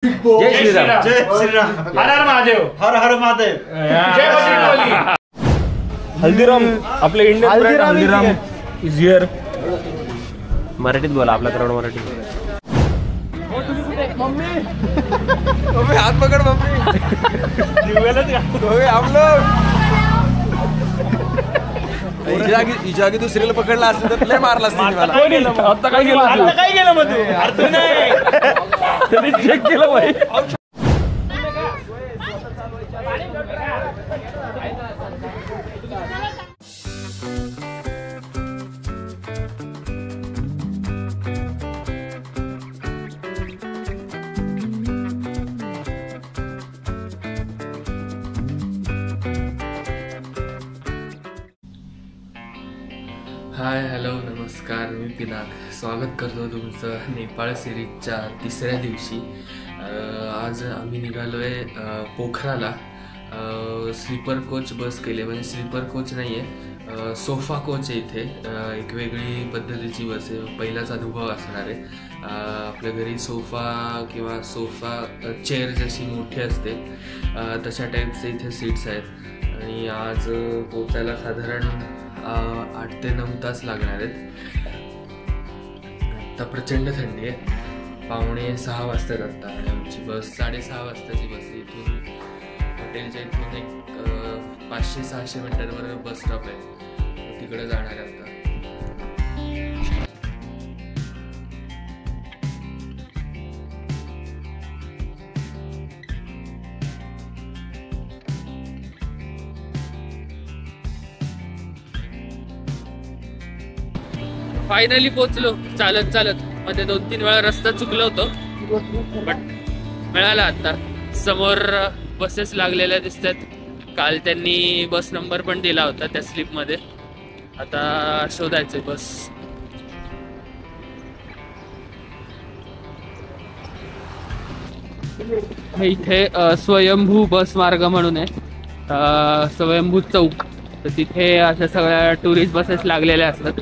जय श्रीराम. जय श्रीराम. हर हर महादेव. हर हर महादेव. जय बजरंगबली. हल्दीराम आपले Indian brand Haldiram is here. मराठीत बोला, आपला करोड मराठी. मम्मी हात पकड मम्मी. हम लोग हिच्या आधी दुसरीला पकडला असतं तर लय मारला असतं मला. आता काय केलं? आता काय केलं मग तू? अरे तू नाही. त्यांनी चेक केलं भाई. हाय हॅलो नमस्कार, मी पिनाक. स्वागत करतो तुमचं नेपाळ सिरीजच्या तिसऱ्या दिवशी. आज आम्ही निघालो आहे पोखराला. स्लीपर कोच बस केली, म्हणजे स्लीपर कोच नाही आहे, सोफा कोच आहे. इथे एक वेगळी पद्धतीची बस आहे. पहिलाच अनुभव असणार आहे. आपल्या घरी सोफा किंवा सोफा चेअर जशी मोठी असते तशा टाईपचे इथे सीट्स आहेत. आणि आज पोचायला साधारण 8 ते 9 तास लागणार आहेत. आत्ता प्रचंड थंडी आहे. 5:45 वाजतात आत्ता. आणि आमची बस 6:30 वाजताची बस आहे. इथून हॉटेलच्या इथून एक 500-600 मीटरवर बस स्टॉप आहे, तिकडे जाणार आहे आता. फायनली पोचलो चालत चालत. मध्ये 2-3 वेळा रस्ता चुकलो होतो, बट मिळाला. आता समोर बसेस लागलेल्या दिसतात. काल त्यांनी बस नंबर पण दिला होता त्या स्लिपमध्ये. आता शोधायचं बस. इथे स्वयंभू बस मार्ग म्हणून आहे, स्वयंभू चौक. तर तिथे अशा सगळ्या टुरिस्ट बसेस लागलेल्या असतात.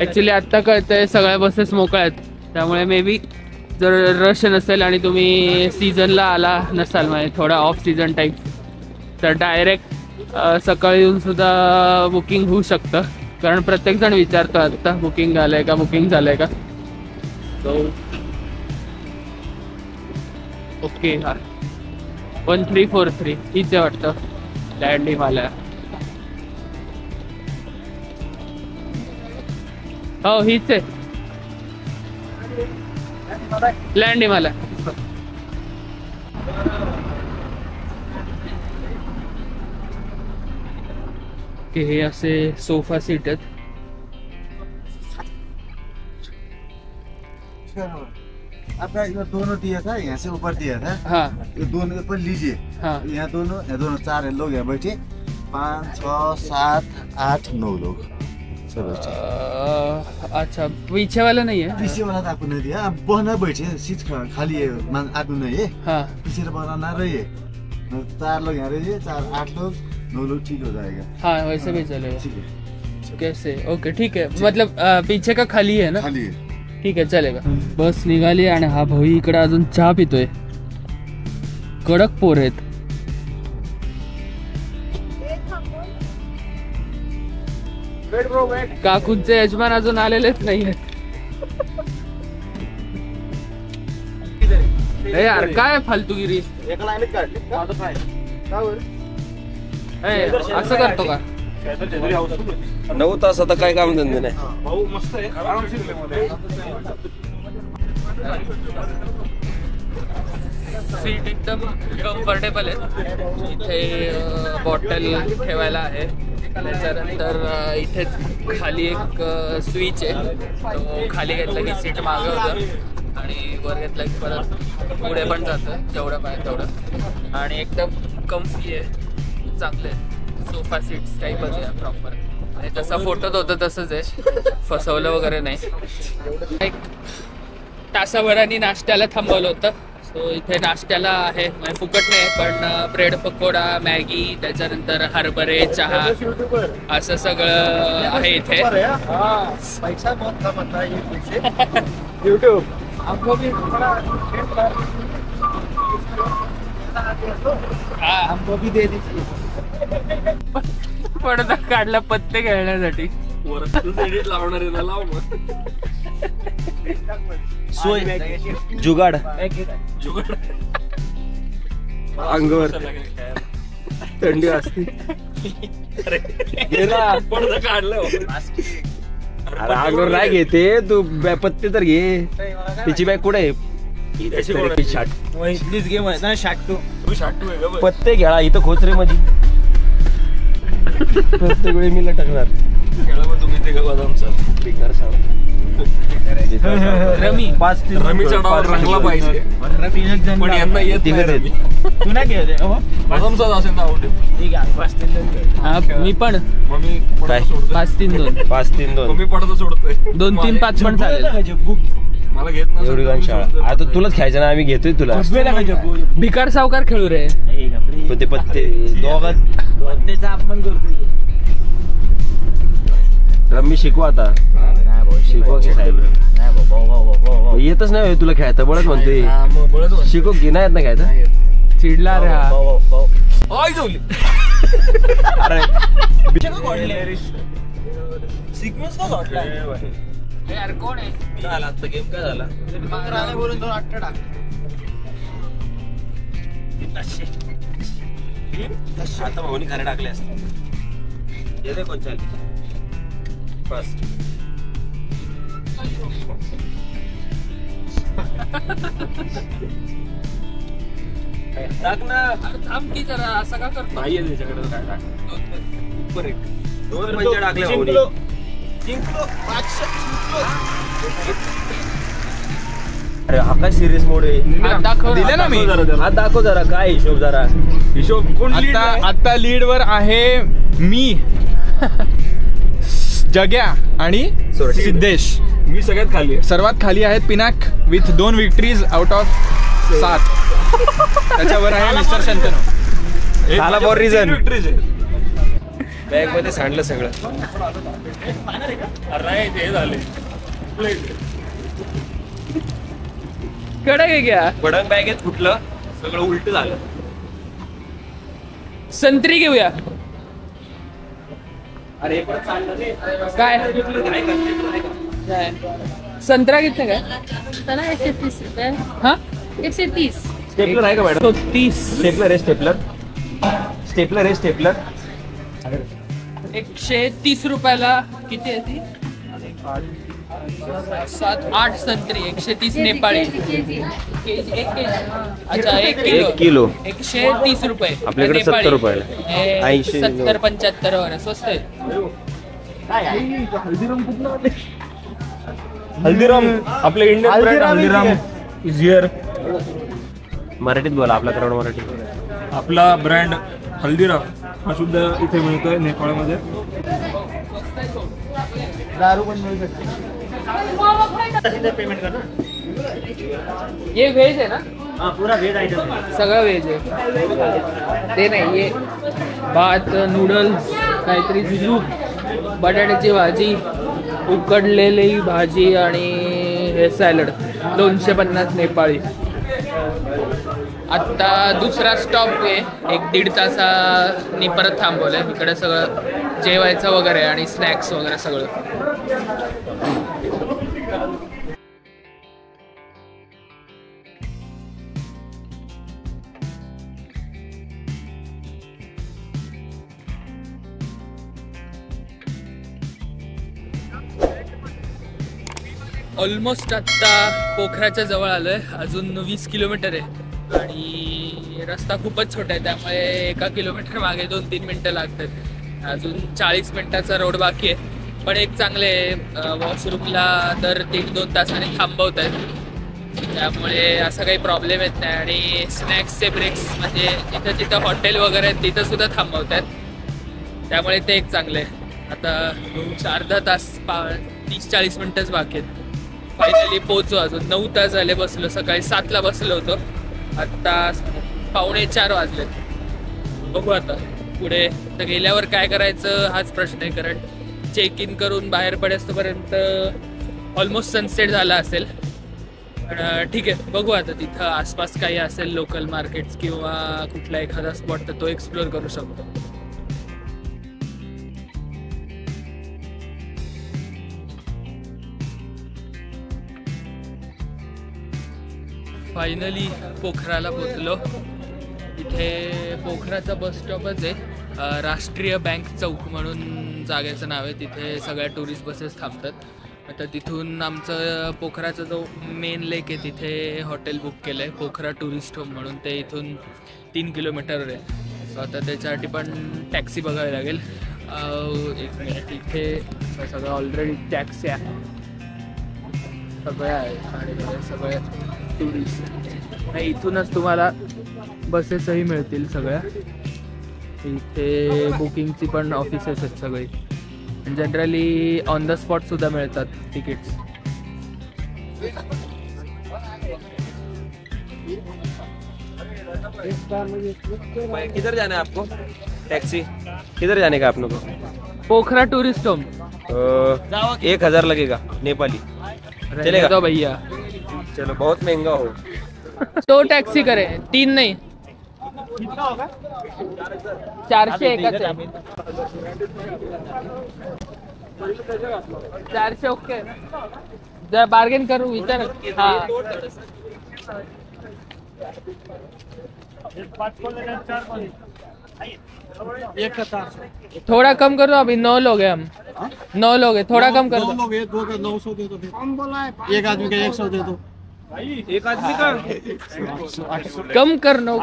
ॲक्च्युली आत्ता कळतंय सगळ्या बसेस मोकळ्या आहेत, त्यामुळे मे बी जर रश नसेल आणि तुम्ही सीझनला आला नसाल, म्हणजे थोडा ऑफ सीझन टाईप, तर डायरेक्ट सकाळी येऊन सुद्धा बुकिंग होऊ शकतं. कारण प्रत्येकजण विचारतो आत्ता बुकिंग झालंय का, बुकिंग झालंय का. So okay. हा 1343 हीच आहे वाटतं लँड हिमालया. हो हीच आहे लँड हिमालय. हे असे सोफा सीट आहेत. आपका ये दोनों दिया था, यहाँ से ऊपर दिया था. हाँ ये दोनों ऊपर लीजिए. हाँ. यहाँ दोनों 4 लोग यहाँ बैठे. 5, 6, 7, 8, 9 लोग सब बैठे. अच्छा, पीछे वाला नहीं है. पीछे वाला तो आपको नहीं दिया. अब बहना बैठे, सीट खाली है, आदमी नहीं है. हाँ पीछे बनाना रहिए. 4 लोग यहाँ रहिए, 4, 8 लोग, 9 लोग ठीक हो जाएगा. हाँ वैसे भी चलेगा. ठीक है, कैसे? ओके ठीक है. मतलब पीछे का खाली है ना. खाली है. ठीक आहे चलेगा. बस निघाली आणि हा भाऊ इकडे अजून चहा पितोय. कडक पोर आहेत. काकूंचे यजमान अजून आलेलेच नाही आहेत. यार काय फालतूगिरी. असं करतो का? 9 तास आता काय काम धंदे नाही. सीट एकदम कम्फर्टेबल आहे. इथे बॉटल ठेवायला आहे. त्याच्यानंतर इथेच खाली एक स्विच आहे, तो खाली घेतला की सीट मागे होतं आणि वर घेतला की परत पुढे पण जातं जेवढं पाहिजे तेवढं. आणि एकदम कम्फी आहे, चांगले आहे. सोफा सीट्स टाईपच आहे प्रॉपर. आणि जसं फोटोत होतं तसंच आहे, फसवलं वगैरे नाही. एक तासाभराने नाश्त्याला थांबवलं होतं. सो इथे नाश्त्याला आहे, म्हणजे फुकट नाही पण ब्रेड पकोडा, मॅगी, त्याच्यानंतर हरभरे, चहा, असं सगळं आहे इथे. पैसा बहुत कम आता है यूट्यूब. हमको भी दे दीजिए. पडदा काढला पत्ते खेळण्यासाठी. लावणार आहे ना, लाव मग. सोय जुगाड अंगावर थंडी असते. पडदा काढलं. अरे अंगावर नाही घेते तू, पत्ते तर घे. तिची बॅग कुठे आहे? प्लीज गेम आहे ना शाटू. पत्ते घ्या इथं खोचरे मध्ये प्रत्येक वेळी मी लटकणार. रमी 5-3 रमीच्या नावावर रंगला पाहिजे. पण यांना येत नाही रमी. तू नाही खेळते का मग? बदामचाच असेल ना आवडे. ठीक आहे 5-3 मी पण काय? 5-3-2 5-3-2 मी पडदा सोडतोय. 2-3-5 पण चालेल. मला घेत ना एवढी गाण शाळा. आता तुलाच खायचं ना, आम्ही घेतोय तुला. भिकार सावकार खेळू रे. पण ते पत्ते दोघात त्याचा अपमान करतोय. रम्मी शिकवा आता. शिकवा की साहेब. मग येतच नाही तुला खेळता, बळच म्हणतोय. शिकव की नाही येत ना खेळता. चिडला रे हा. अरे सिक्वेन्स का सोडला यार कोण आहे? झाला आता गेम काय झाला? मग राणे बोलून 2 8 टाक. आता भाऊनी खरे टाकले असते. येते कोण चालेल बस. टाक ना. थांब की जरा, असं का करतो? नाही आहे त्याच्याकडे काय टाक. ऊपर एक 2 पंच टाकले भाऊनी. जिंकलो 500 अरे हा काय सिरियस मोड आहे. हात दाखव. दिले ना मी. हात दाखव जरा, काय हिशोब जरा. हिशोब कोण lead आहे? आता लीड वर आहे मी, जग्या आणि सिद्धेश. मी सगळ्यात खाली. सर्वात खाली आहेत Pinak with 2 victories out of 7. त्याच्यावर आहे मिस्टर शंतनू. झाला फॉर रिझन. विक्टरीज आहे. बॅग मध्ये सांडलं सगळं. अरे ते झाले. कडक आहे क्या? पडंग बॅगेत फुटलं सगळं, उलट झालं. संत्री घेऊया. अरे काय काय? संत्रा कितने काय? चला 130 रुपये. हा 130. स्टेपलर आहे का मॅडम? 130. स्टेपलर आहे, स्टेपलर. स्टेपलर आहे, स्टेपलर. 130 रुपयाला किती आहे ती? 7-8 संत्री. 130 नेपाळी. केजी. KG 1 KG. अच्छा 1 किलो. 1 किलो 130 रुपये. आपल्याकडे नेपाळी. 70 रुपयाला. हे 80. 70-75 वगैरे स्वस्त आहे. हल्दीराम आपले Indian brand Haldiram is here. मराठीत बोला, आपला करोड मराठी. आपला ब्रँड हल्दीराम हा सुद्धा इथे मिळतोय नेपाळमध्ये. दारू पण मिळू शकते. ये व्हेज आहे ना? हाँ पूरा वेज आइटम है. सगळं व्हेज आहे. ते नाही, ये भात, नूडल्स, काहीतरी सूप, बटाट्याची भाजी, उकडलेली भाजी आणि हे सॅलड. 250 नेपाळी. आत्ता दुसरा स्टॉप आहे. 1-1.5 तासांनी परत थांबवलंय. इकडे सगळं जेवायचं वगैरे आणि स्नॅक्स वगैरे सगळं. ऑलमोस्ट आत्ता पोखराच्या जवळ आलोय. अजून 20 किलोमीटर आहे आणि रस्ता खूपच छोटा आहे, त्यामुळे 1 किलोमीटर मागे 2-3 मिनटं लागतात. अजून 40 मिनिटाचा रोड बाकी आहे. पण एक चांगले वॉशरूमला दर 1-2 तासाने थांबवत आहेत, त्यामुळे असा काही प्रॉब्लेम येत नाही. आणि स्नॅक्सचे ब्रेक्स म्हणजे जिथं जिथं हॉटेल वगैरे आहेत तिथं सुद्धा थांबवत आहेत, त्यामुळे ते एक चांगलं आहे. आता अर्धा तास 30-40 मिनटंच बाकी आहेत. फायनली पोहोचू. अजून 9 तास झाले बसलो. सकाळी 7ला बसलो होतो, आत्ता 3:45 वाजलेत. बघू आता पुढे तर गेल्यावर काय करायचं हाच प्रश्न आहे, कारण चेक इन करून बाहेर पडेपर्यंत ऑलमोस्ट सनसेट झाला असेल. पण ठीक आहे, बघू आता तिथं आसपास काही असेल लोकल मार्केट्स किंवा कुठला एखादा स्पॉट तर तो एक्सप्लोअर करू शकतो. फायनली पोखराला पोचलो. इथे पोखराचा बस स्टॉपच आहे. राष्ट्रीय बँक चौक म्हणून जागेचं नाव आहे. तिथे सगळ्या टुरिस्ट बसेस थांबतात. आता तिथून आमचं पोखराचा जो मेन लेक आहे तिथे हॉटेल बुक केलं आहे, पोखरा टुरिस्ट होम म्हणून. ते इथून 3 किलोमीटरवर आहे. सो आता त्याच्यासाठी पण टॅक्सी बघावी लागेल. एक मिनिट, इथे सगळं ऑलरेडी टॅक्सी आहे, सगळ्या आहे आणि सगळ्या टुरिस्ट. नाही, इथूनच तुम्हाला बसेसही मिळतील सगळ्या. इथे बुकिंगची पण ऑफिसेस आहेत सगळी. जनरली ऑन द स्पॉट सुद्धा मिळतात तिकीट्स. किधर जाना है आपको? टैक्सी किधर जाने का आप लोगों को? पोखरा टूरिस्ट होम 1000 लगेगा नेपाली. चलेगा तो भैया? चलो, बहुत महंगा हो. तो टॅक्सी करे, 3 नाही 400 एकच आहे. 400 ओके. जरा बार्गेन करू विचार. हाँ, थोड़ा कम कर दो. अभी 9 लोग हैं हम. 9 लोग हैं, थोड़ा कम कर दो. 2 लोग हैं, 2 का 900 दे दो. एक आदमी का 100 दे दो. एक आदमी का कम कर. 9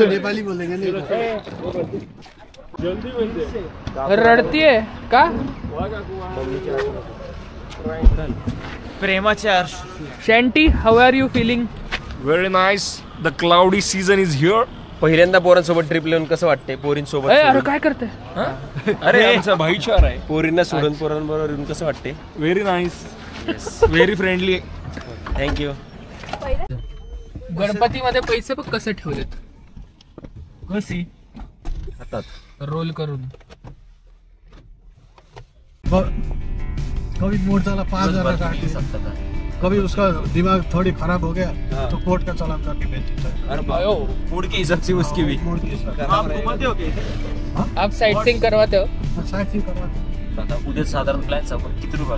नेपाली बोलेंगे नहीं. रडती है का? प्रेमाचार. Shanti, how are you feeling? Very nice. The cloudy season is here. पहिल्यांदा पोरांसोबत ट्रिप लिहून कसं वाटतंय? पोरींसोबत अरे काय करते? अरे आमचा भाईचार आहे. पोरींना सोडून पोरांबरोबर येऊन कसं वाटते? Very nice. Very friendly. Thank you. गणपतीमध्ये पैसे बघ कसे ठेवलेत, कशी हातात रोल करून. कभी मोर्चाला 5000 काट दिया, कभी उसका दिमाग थोड़ी खराब हो गया तो कोर्ट का चालान करके भेज देता है. मूड के हिसाब से उसकी भी. आप साइट सीइंग करवाते हो? साइट सीइंग करवाते. आता उद्या साधारण प्लॅन सांगू किती रुपये?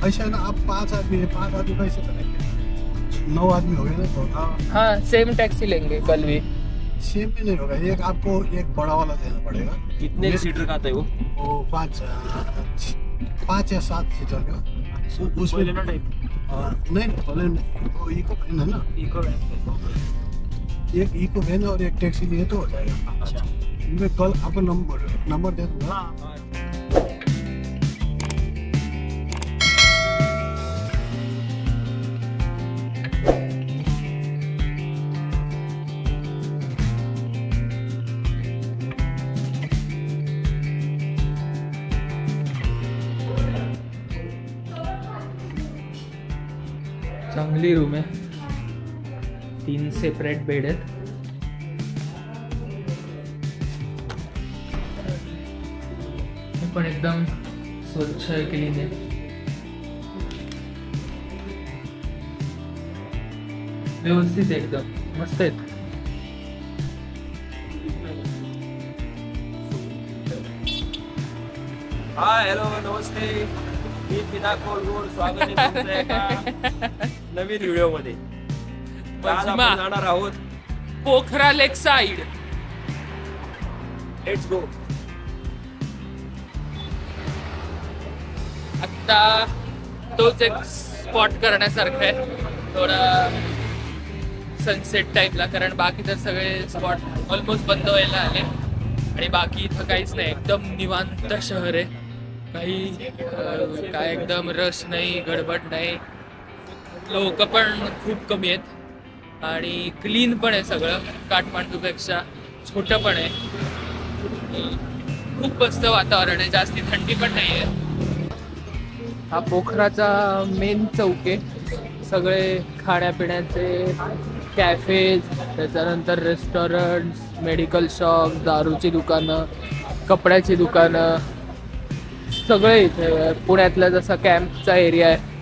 ऐसा है ना, आप 5 आदमी है, 5 आदमी कैसे करेंगे? 9 आदमी हो गए ना तो. हाँ, सेम टैक्सी लेंगे कल भी. सेम भी नहीं होगा. एक आपको एक बड़ा वाला देना पड़ेगा. कितने सीटर का आता है वो? 5 या 7 सीटर का. उसमें नहीं वो इको वैन है ना. इको वैन. एक इको वैन और एक टैक्सी लिए तो हो जाएगा. मैं कल आपको नंबर दे दूंगा. चांगली रूम आहे. 3 सेपरेट बेड आहेत. पण एकदम स्वच्छ आहे, क्लीन आहे. व्यवस्थित एकदम मस्त आहेत. हाय, हॅलो, नमस्ते. मी पिनाक कोलगोड. स्वागत आहे तुमचं एका नवीन व्हिडिओ मध्ये. आज आपण जाणार आहोत पोखरा लेक साइड. Let's go. आता तोच एक स्पॉट करण्यासारखा आहे थोडा सनसेट टाईपला, कारण बाकी तर सगळे स्पॉट ऑलमोस्ट बंद व्हायला आले आणि बाकी इथं काहीच नाही. एकदम निवांत शहर आहे. काही काय एकदम रश नाही, गडबड नाही. लोक पण खूप कमी आहेत आणि क्लीन पण आहे सगळं. काठमांडूपेक्षा छोटं पण आहे. खूप मस्त वातावरण आहे. जास्ती थंडी पण नाही आहे. हा पोखराचा मेन चौक आहे. सगळे खाण्यापिण्याचे कॅफेज, त्याच्यानंतर रेस्टॉरंट्स, मेडिकल शॉप, दारूची दुकानं, कपड्याची दुकानं, सगळे इथे पुण्यातला जसा कॅम्पचा एरिया आहे.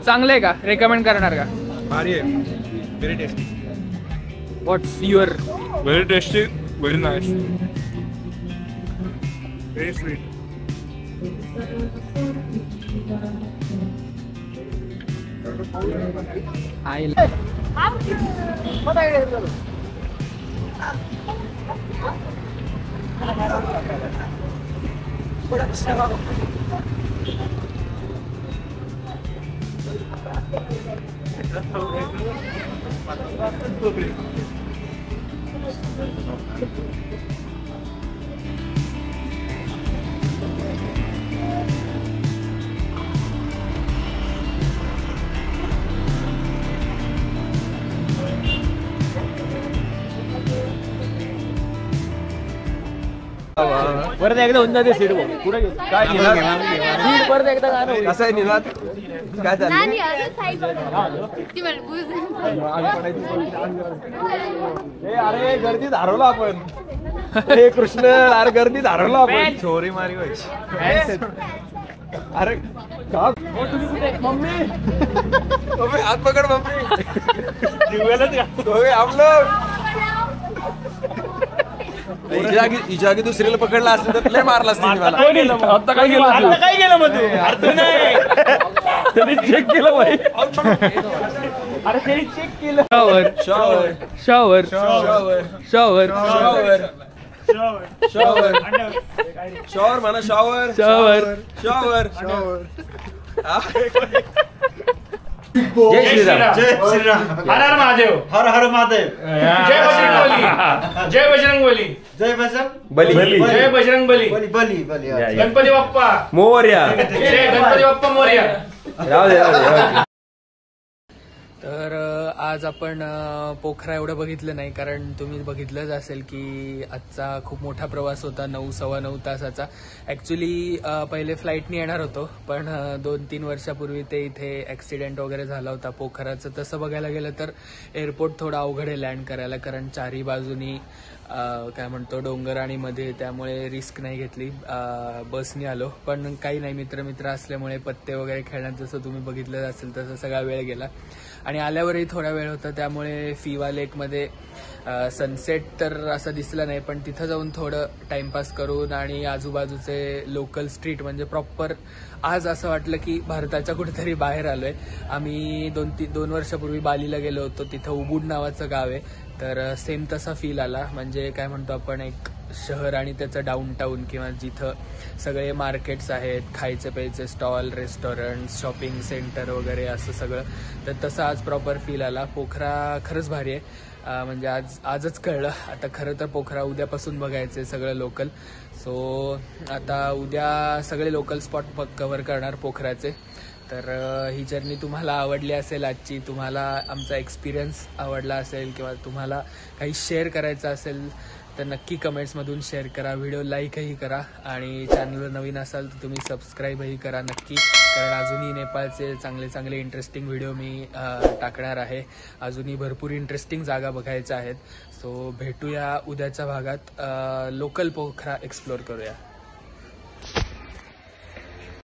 चांगलं आहे का? रेकमेंड करणार का? भारी आहे, very tasty. What's your? Very tasty, very nice, very sweet. परत एकदा होऊन जाते सीट पुढे काय सीट परत एकदा गाणं कसं आहे निनाद काय चाललंय अरे गर्दीत हरवलो आपण हे कृष्ण अरे गर्दीत हरवलो आपण चोरी मारी व्हायची अरे का मम्मी मम्मी हात पकड मम्मी हम लोग हिच्या आगी दुसरीला पकडला असलं तर लय मारला असतं मला. आता काय गेलं मग तू अर्थ नाही त्यांनी चेक केलं भाई. अरे त्यांनी चेक केलं. Shower shower shower shower shower shower shower म्हणा शॉवर शॉवर शॉवर शॉवर. जय श्रीराम. जय श्रीराम. हर हर महादेव. हर हर महादेव. जय बजरंगबली. जय बजरंगबली. जय बजरंग बली. जय बजरंगबली. बली बली. गणपती बाप्पा मोरया. जय गणपती बाप्पा मोरया. राहू दे. तर आज आपण पोखरा एवढं बघितलं नाही, कारण तुम्ही बघितलंच असेल की आजचा खूप मोठा प्रवास होता, 9-9.25 तासाचा. ॲक्च्युली पहिले फ्लाईटनी येणार होतो, पण 2-3 वर्षापूर्वी ते इथे ॲक्सिडेंट वगैरे झाला होता पोखराचं. तसं बघायला गेलं तर एअरपोर्ट थोडा अवघड आहे लँड करायला, कारण चारी बाजूनी काय म्हणतो डोंगर आणि मध्ये, त्यामुळे रिस्क नाही घेतली, बसनी आलो. पण काही नाही, मित्र असल्यामुळे पत्ते वगैरे खेळण्यात जसं तुम्ही बघितलं असेल तसं सगळा वेळ गेला. आणि आल्यावरही थोडा वेळ होता, त्यामुळे फिवा लेकमध्ये सनसेट तर असं दिसलं नाही, पण तिथं जाऊन थोडं टाइमपास करून आणि आजूबाजूचे लोकल स्ट्रीट म्हणजे प्रॉपर आज असं वाटलं की भारताच्या कुठेतरी बाहेर आलोय. आम्ही 2 वर्षापूर्वी बालीला गेलो होतो, तिथं उबूड नावाचं गाव आहे, तर सेम तसा फील आला. म्हणजे काय म्हणतो आपण, एक शहर आणि त्याचं डाऊनटाऊन किंवा जिथं सगळे मार्केट्स आहेत, खायचे प्यायचे स्टॉल, रेस्टॉरंट, शॉपिंग सेंटर वगैरे असं सगळं, तर तसं आज प्रॉपर फील आला. पोखरा खरंच भारी आहे. म्हणजे आजच कळलं. आता खरं तर पोखरा उद्यापासून बघायचं सगळं लोकल. सो आता उद्या सगळे लोकल स्पॉट कव्हर करणार पोखराचे. तर ही जर्नी तुम्हाला आवडली असेल आजची, तुम्हाला आमचा एक्सपिरियन्स आवडला असेल किंवा तुम्हाला काही शेअर करायचं असेल तर नक्की कमेंट्समधून शेअर करा, व्हिडिओ लाईकही करा आणि चॅनलवर नवीन असाल तर तुम्ही सबस्क्राईबही करा नक्की, कारण अजूनही नेपाळचे चांगले इंटरेस्टिंग व्हिडिओ मी टाकणार आहे. अजूनही भरपूर इंटरेस्टिंग जागा बघायच्या आहेत. सो भेटूया उद्याच्या भागात, लोकल पोखरा एक्सप्लोर करूया.